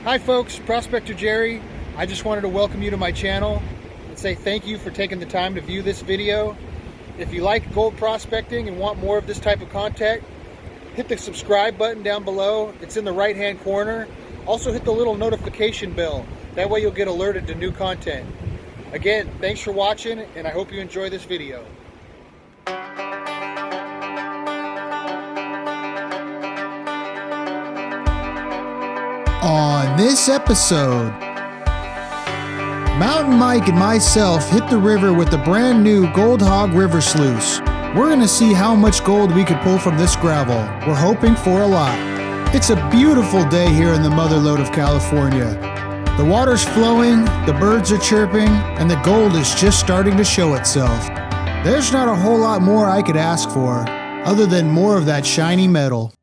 Hi folks, Prospector Jerry. I just wanted to welcome you to my channel and say thank you for taking the time to view this video. If you like gold prospecting and want more of this type of content, hit the subscribe button down below. It's in the right hand corner. Also hit the little notification bell. That way you'll get alerted to new content. Again, thanks for watching and I hope you enjoy this video. On this episode, Mountain Mike and myself hit the river with the brand new Gold Hog river sluice. We're going to see how much gold we could pull from this gravel. We're hoping for a lot. It's a beautiful day here in the mother lode of California. The water's flowing, the birds are chirping, and the gold is just starting to show itself. There's not a whole lot more I could ask for, other than more of that shiny metal.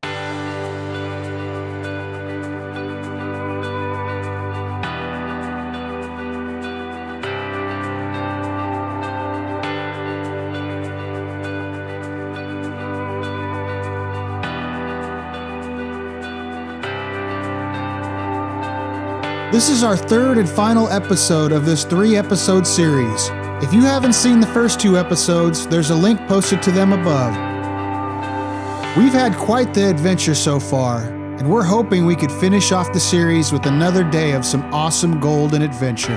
This is our third and final episode of this 3-episode series. If you haven't seen the first 2 episodes, there's a link posted to them above. We've had quite the adventure so far, and we're hoping we could finish off the series with another day of some awesome gold and adventure.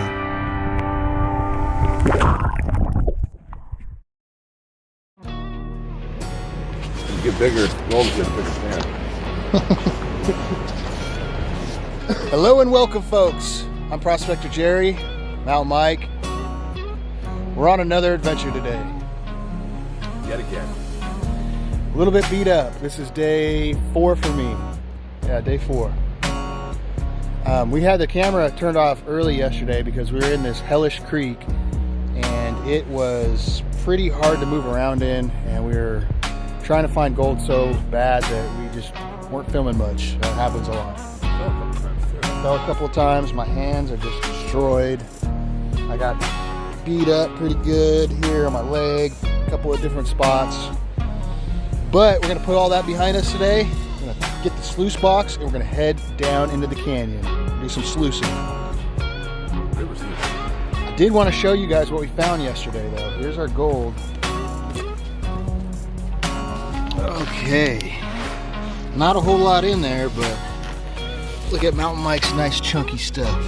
You get bigger, gold gets bigger stand. Hello and welcome folks. I'm Prospector Jerry, Mountain Mike. We're on another adventure today. Yet again. A little bit beat up. This is day 4 for me. Yeah, day 4. We had the camera turned off early yesterday because we were in this hellish creek and it was pretty hard to move around in, and we were trying to find gold so bad that we just weren't filming much. That happens a lot. Fell a couple of times. My hands are just destroyed. I got beat up pretty good here on my leg, a couple of different spots. But we're gonna put all that behind us today. We're gonna get the sluice box and we're gonna head down into the canyon, do some sluicing. I did want to show you guys what we found yesterday though. Here's our gold. Okay, not a whole lot in there, but look at Mountain Mike's nice chunky stuff.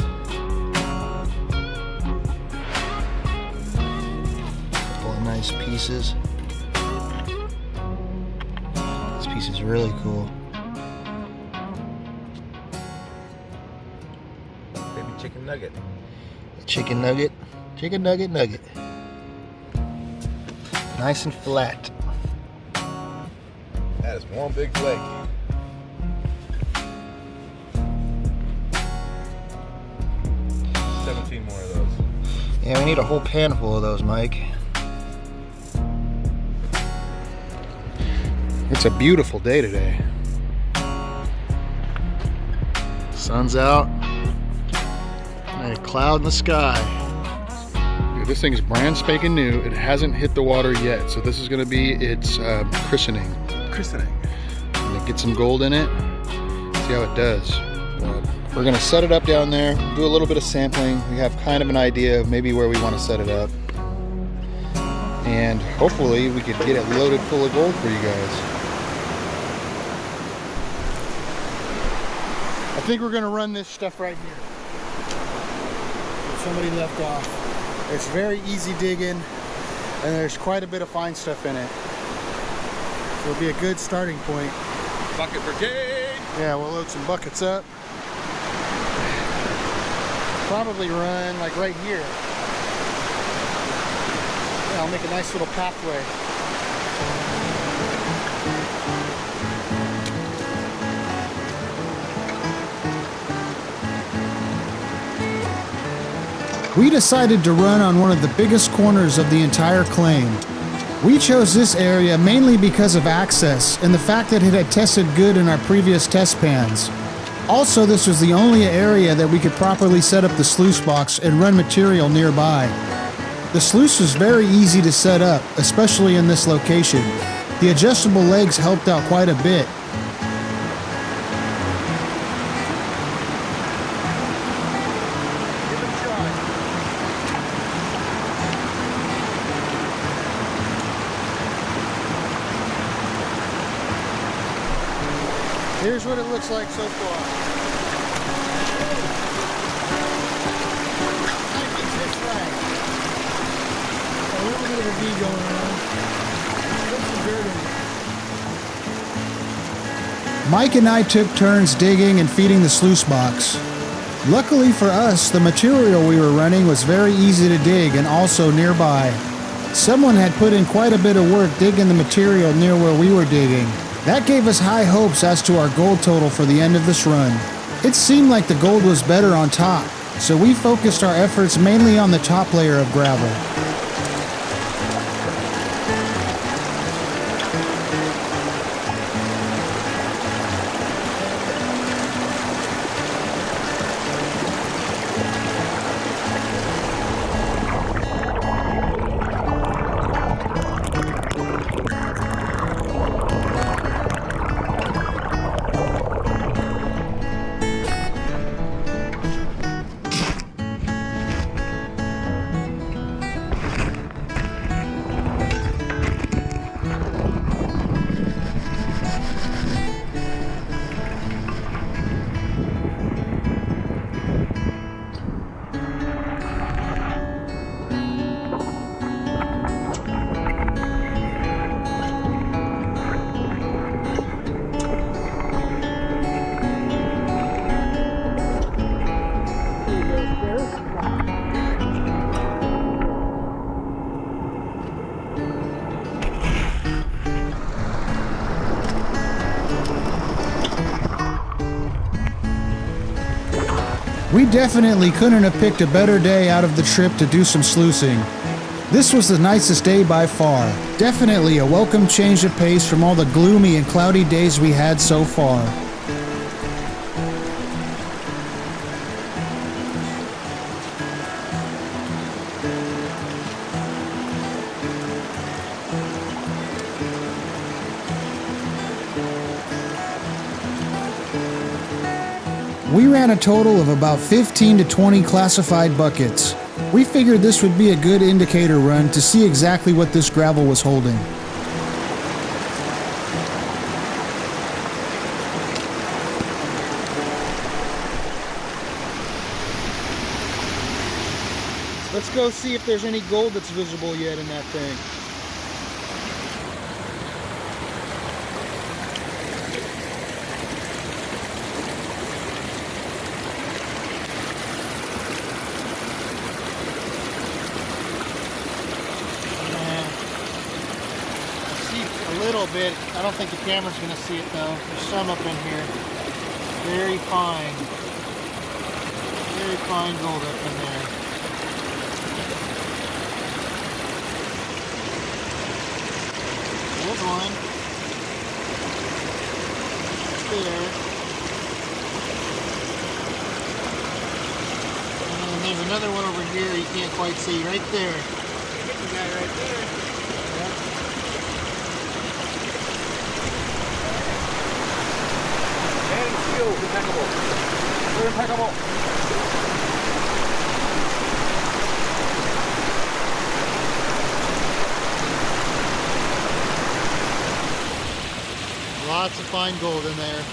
Couple of nice pieces. This piece is really cool. Baby chicken nugget. Chicken nugget. Chicken nugget nugget. Nice and flat. That is one big flake. More of those. Yeah, we need a whole pan full of those, Mike. It's a beautiful day today. Sun's out. And a cloud in the sky. Dude, this thing's brand spanking new. It hasn't hit the water yet, so this is going to be its christening. Christening. I'm going to get some gold in it. See how it does. We're going to set it up down there, do a little bit of sampling. We have kind of an idea of maybe where we want to set it up. And hopefully we could get it loaded full of gold for you guys. I think we're going to run this stuff right here. Somebody left off. It's very easy digging and there's quite a bit of fine stuff in it. So it'll be a good starting point. Bucket brigade! Yeah, we'll load some buckets up. Probably run like right here. Yeah, I'll make a nice little pathway. We decided to run on one of the biggest corners of the entire claim. We chose this area mainly because of access and the fact that it had tested good in our previous test pans. Also, this was the only area that we could properly set up the sluice box and run material nearby. The sluice was very easy to set up, especially in this location. The adjustable legs helped out quite a bit. Here's what it looks like so far. Gotta get this right. A little bit of a V going on. Put some dirt in it. Mike and I took turns digging and feeding the sluice box. Luckily for us, the material we were running was very easy to dig and also nearby. Someone had put in quite a bit of work digging the material near where we were digging. That gave us high hopes as to our gold total for the end of this run. It seemed like the gold was better on top, so we focused our efforts mainly on the top layer of gravel. We definitely couldn't have picked a better day out of the trip to do some sluicing. This was the nicest day by far. Definitely a welcome change of pace from all the gloomy and cloudy days we had so far. We ran a total of about 15 to 20 classified buckets. We figured this would be a good indicator run to see exactly what this gravel was holding. Let's go see if there's any gold that's visible yet in that thing. Bit. I don't think the camera's going to see it though. There's some up in here. Very fine gold up in there. There's one. There. And there's another one over here you can't quite see. Right there. Get the guy right there. Impeccable. They're impeccable. Lots of fine gold in there.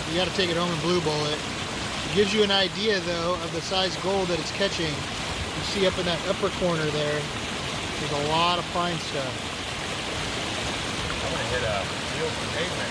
You got to take it home and blue bowl it. It gives you an idea though of the size gold that it's catching. You see up in that upper corner there, there's a lot of fine stuff. I'm gonna hit a field for pavement.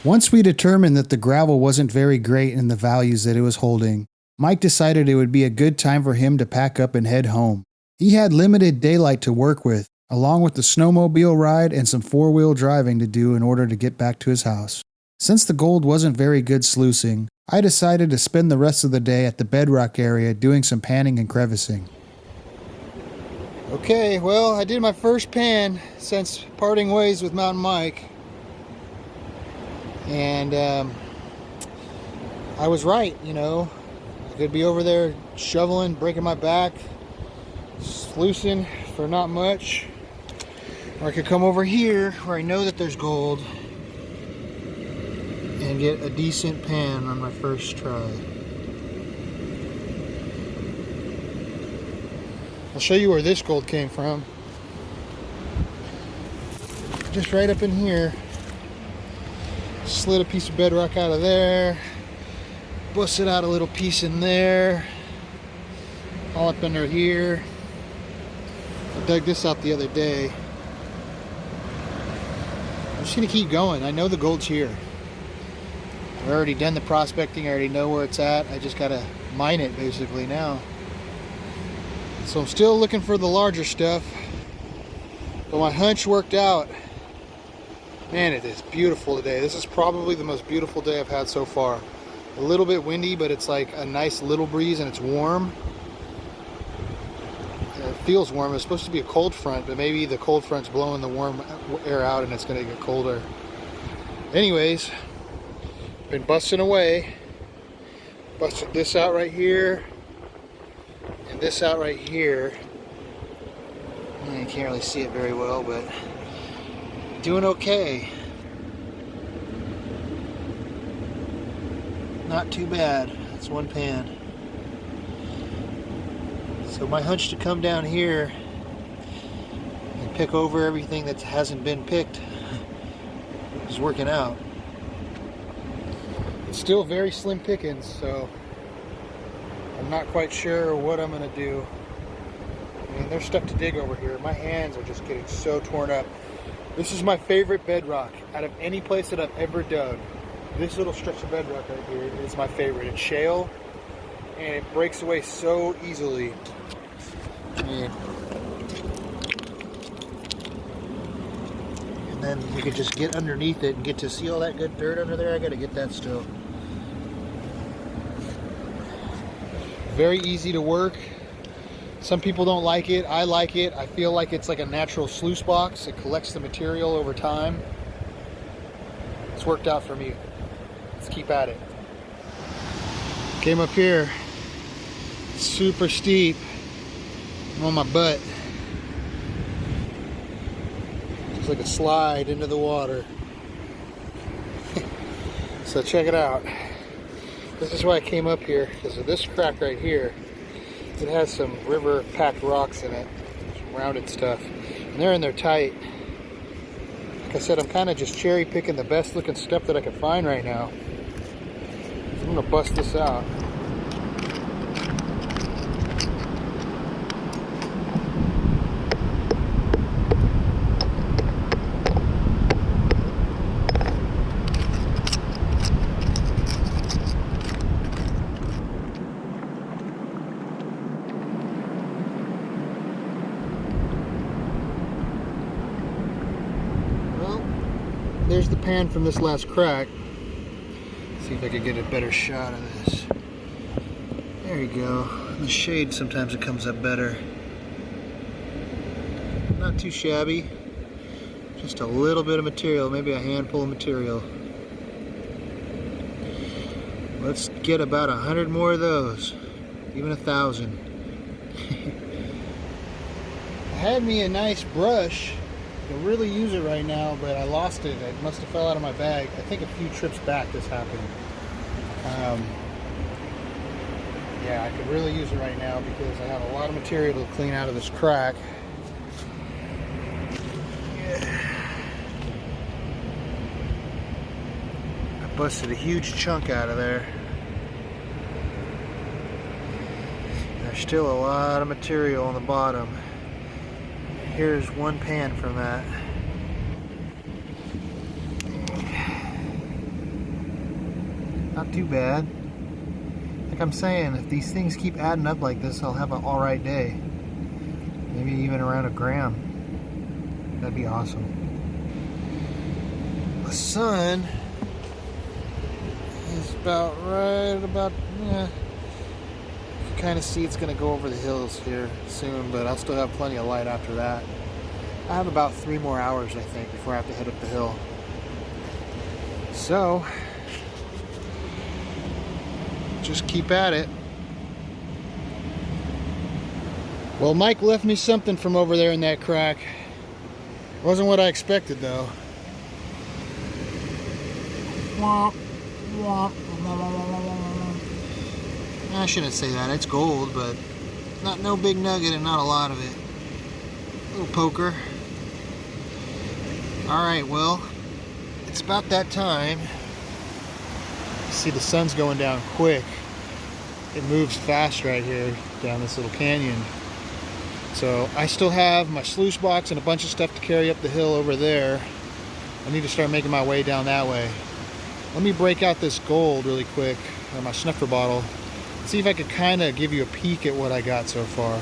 Once we determined that the gravel wasn't very great in the values that it was holding, Mike decided it would be a good time for him to pack up and head home. He had limited daylight to work with, along with the snowmobile ride and some four-wheel driving to do in order to get back to his house. Since the gold wasn't very good sluicing, I decided to spend the rest of the day at the Bedrock area doing some panning and crevicing. Okay, well, I did my first pan since parting ways with Mountain Mike. And I was right, you know. I could be over there shoveling, breaking my back, sluicing for not much. Or I could come over here where I know that there's gold and get a decent pan on my first try. I'll show you where this gold came from. Just right up in here. Slid a piece of bedrock out of there. Busted out a little piece in there. All up under here. I dug this out the other day. I'm just gonna keep going. I know the gold's here. I've already done the prospecting. I already know where it's at. I just gotta mine it basically now. So I'm still looking for the larger stuff. But my hunch worked out. Man, it is beautiful today. This is probably the most beautiful day I've had so far. A little bit windy, but it's like a nice little breeze and it's warm. It feels warm. It's supposed to be a cold front, but maybe the cold front's blowing the warm air out and it's gonna get colder. Anyways, been busting away. Busted this out right here and this out right here. You can't really see it very well, but doing okay. Not too bad. That's one pan. So my hunch to come down here and pick over everything that hasn't been picked is working out. It's still very slim pickings, so I'm not quite sure what I'm gonna do. I mean, there's stuff to dig over here. My hands are just getting so torn up. This is my favorite bedrock out of any place that I've ever dug. This little stretch of bedrock right here is my favorite. It's shale, and it breaks away so easily. I mean, and then you could just get underneath it and get to see all that good dirt under there. I gotta get that still. Very easy to work. Some people don't like it. I like it. I feel like it's like a natural sluice box. It collects the material over time. It's worked out for me. Let's keep at it. Came up here. Super steep. I'm on my butt. It's like a slide into the water. So check it out. This is why I came up here, because of this crack right here. It has some river packed rocks in it, some rounded stuff, and they're in there tight. Like I said, I'm kind of just cherry picking the best looking stuff that I can find right now. So I'm gonna bust this out. There's the pan from this last crack. See if I can get a better shot of this. There you go. In the shade sometimes it comes up better. Not too shabby. Just a little bit of material, maybe a handful of material. Let's get about 100 more of those. Even 1,000. I had me a nice brush. I can really use it right now, but I lost it. It must have fell out of my bag. I think a few trips back this happened. Yeah, I could really use it right now because I have a lot of material to clean out of this crack. Yeah. I busted a huge chunk out of there. There's still a lot of material on the bottom. Here's one pan from that. Not too bad. Like I'm saying, if these things keep adding up like this, I'll have an alright day. Maybe even around 1 gram. That'd be awesome. The sun is about yeah. You kind of see it's going to go over the hills here soon, but I'll still have plenty of light after that. I have about 3 more hours, I think, before I have to head up the hill. So, just keep at it. Well, Mike left me something from over there in that crack. Wasn't what I expected, though. I shouldn't say that. It's gold, but no big nugget and not a lot of it. Little poker. Alright, well, it's about that time. See, the sun's going down quick. It moves fast right here down this little canyon. So I still have my sluice box and a bunch of stuff to carry up the hill over there. I need to start making my way down that way. Let me break out this gold really quick, or my snuffer bottle, and see if I could kind of give you a peek at what I got so far.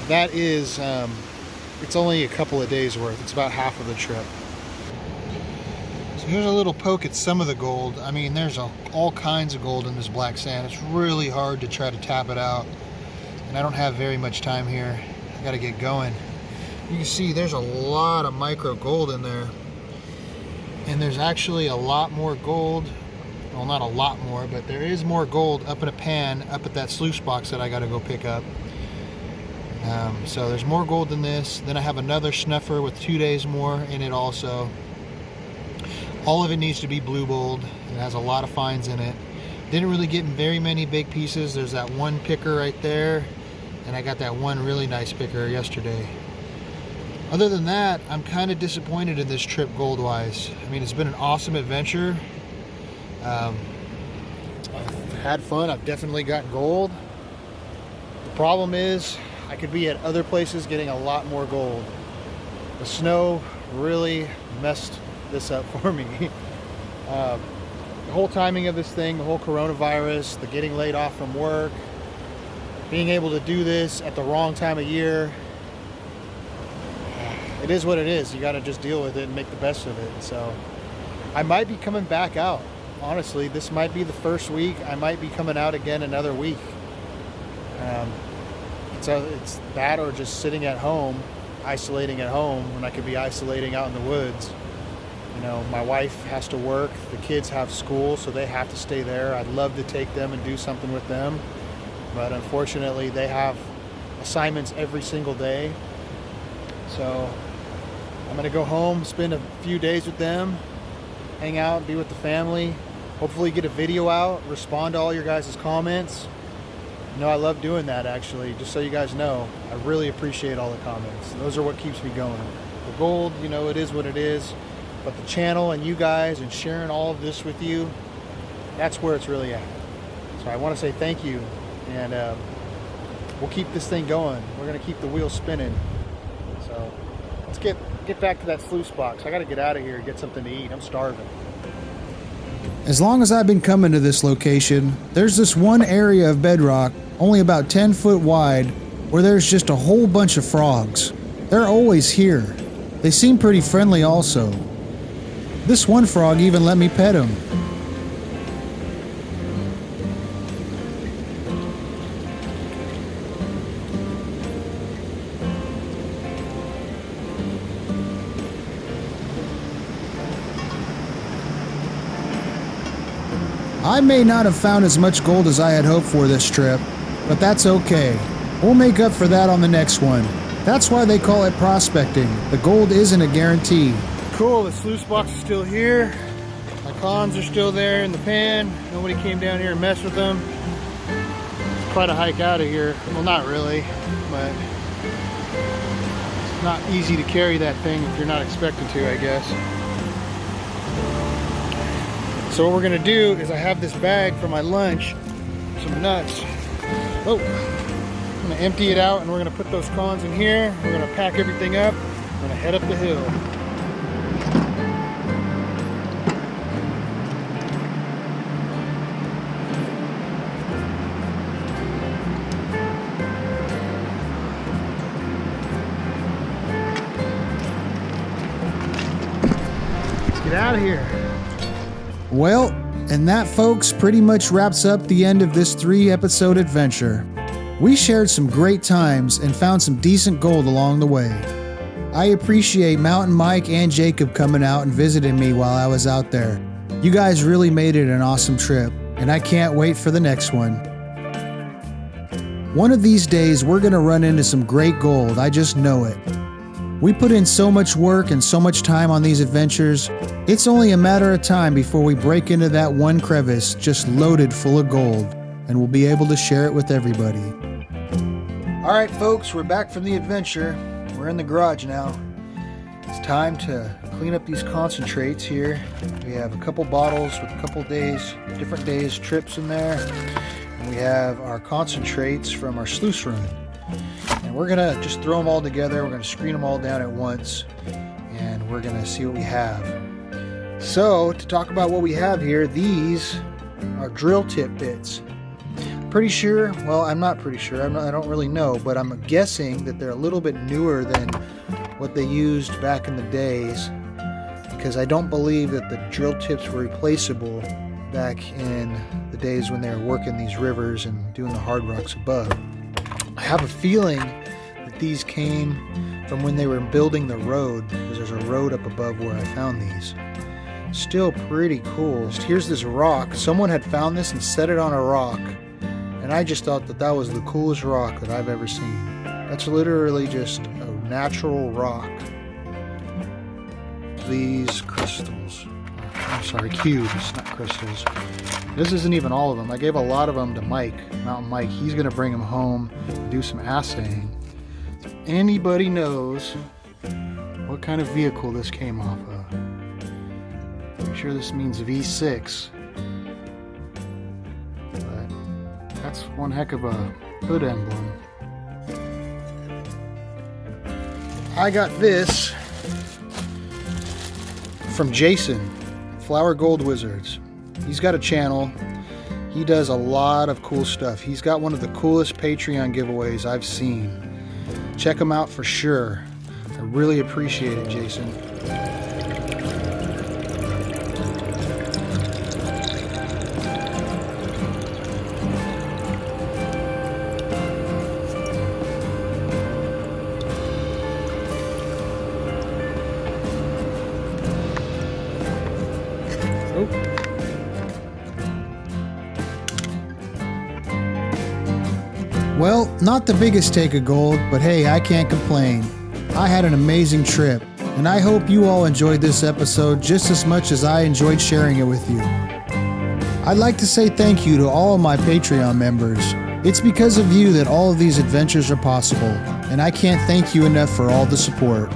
That is, it's only a couple of days worth. It's about half of the trip. So here's a little poke at some of the gold. I mean, there's all kinds of gold in this black sand. It's really hard to try to tap it out, and I don't have very much time here. I gotta get going. You can see there's a lot of micro gold in there, and there's actually a lot more gold. Well, not a lot more, but there is more gold up in a pan up at that sluice box that I gotta go pick up. So there's more gold than this. Then I have another snuffer with 2 days more in it also. All of it needs to be blue gold. It has a lot of fines in it. Didn't really get very many big pieces. There's that one picker right there, and I got that one really nice picker yesterday. Other than that, I'm kind of disappointed in this trip gold-wise. I mean, it's been an awesome adventure. I've had fun. I've definitely gotten gold. The problem is, I could be at other places getting a lot more gold. The snow really messed this up for me. The whole timing of this thing, the whole coronavirus, the getting laid off from work, being able to do this at the wrong time of year, it is what it is. You got to just deal with it and make the best of it. So I might be coming back out. Honestly, this might be the first week. I might be coming out again another week. So it's that, or just sitting at home, isolating at home when I could be isolating out in the woods. You know, my wife has to work, the kids have school, so they have to stay there. I'd love to take them and do something with them, but unfortunately they have assignments every single day. So I'm gonna go home, spend a few days with them, hang out, be with the family, hopefully get a video out, respond to all your guys' comments. You know, I love doing that, actually, just so you guys know. I really appreciate all the comments. Those are what keeps me going. The gold, you know, it is what it is, but the channel and you guys and sharing all of this with you, that's where it's really at. So I want to say thank you, and we'll keep this thing going. We're going to keep the wheel spinning. So let's get back to that sluice box. I got to get out of here and get something to eat. I'm starving. As long as I've been coming to this location, there's this one area of bedrock, only about 10 foot wide, where there's just a whole bunch of frogs. They're always here. They seem pretty friendly also. This one frog even let me pet him. I may not have found as much gold as I had hoped for this trip, but that's okay. We'll make up for that on the next one. That's why they call it prospecting. The gold isn't a guarantee. Cool, the sluice box is still here. My cons are still there in the pan. Nobody came down here and messed with them. It's quite a hike out of here. Well, not really, but it's not easy to carry that thing if you're not expected to, I guess. So what we're gonna do is I have this bag for my lunch, some nuts. Oh, I'm gonna empty it out and we're gonna put those cons in here. We're gonna pack everything up. We're gonna head up the hill. Get out of here. Well, and that, folks, pretty much wraps up the end of this 3-episode adventure. We shared some great times and found some decent gold along the way. I appreciate Mountain Mike and Jacob coming out and visiting me while I was out there. You guys really made it an awesome trip, and I can't wait for the next one. One of these days, we're going to run into some great gold, I just know it. We put in so much work and so much time on these adventures, it's only a matter of time before we break into that one crevice just loaded full of gold, and we'll be able to share it with everybody. All right, folks, we're back from the adventure. We're in the garage now. It's time to clean up these concentrates here. We have a couple bottles with a couple days, different days trips in there. And we have our concentrates from our sluice run. And we're gonna just throw them all together. We're gonna screen them all down at once, and we're gonna see what we have. So to talk about what we have here, these are drill tip bits. Pretty sure, well, I'm not pretty sure, I don't really know, but I'm guessing that they're a little bit newer than what they used back in the days, because I don't believe that the drill tips were replaceable back in the days when they were working these rivers and doing the hard rocks above. I have a feeling that these came from when they were building the road, because there's a road up above where I found these. Still pretty cool. Here's this rock. Someone had found this and set it on a rock, and I just thought that that was the coolest rock that I've ever seen. That's literally just a natural rock. These crystals. I'm sorry, cubes, not crystals. This isn't even all of them. I gave a lot of them to Mike, Mountain Mike. He's going to bring them home and do some assaying. If anybody knows what kind of vehicle this came off of. Pretty sure this means V6. But that's one heck of a hood emblem. I got this from Jason, Flower Gold Wizards. He's got a channel. He does a lot of cool stuff. He's got one of the coolest Patreon giveaways I've seen. Check him out for sure. I really appreciate it, Jason. Well, not the biggest take of gold, but hey, I can't complain. I had an amazing trip, and I hope you all enjoyed this episode just as much as I enjoyed sharing it with you. I'd like to say thank you to all of my Patreon members. It's because of you that all of these adventures are possible, and I can't thank you enough for all the support.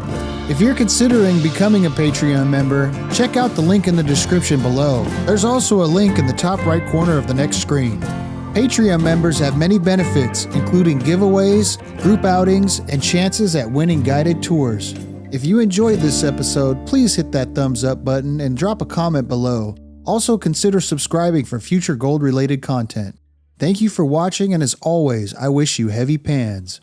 If you're considering becoming a Patreon member, check out the link in the description below. There's also a link in the top right corner of the next screen. Patreon members have many benefits, including giveaways, group outings, and chances at winning guided tours. If you enjoyed this episode, please hit that thumbs up button and drop a comment below. Also consider subscribing for future gold-related content. Thank you for watching, and as always, I wish you heavy pans.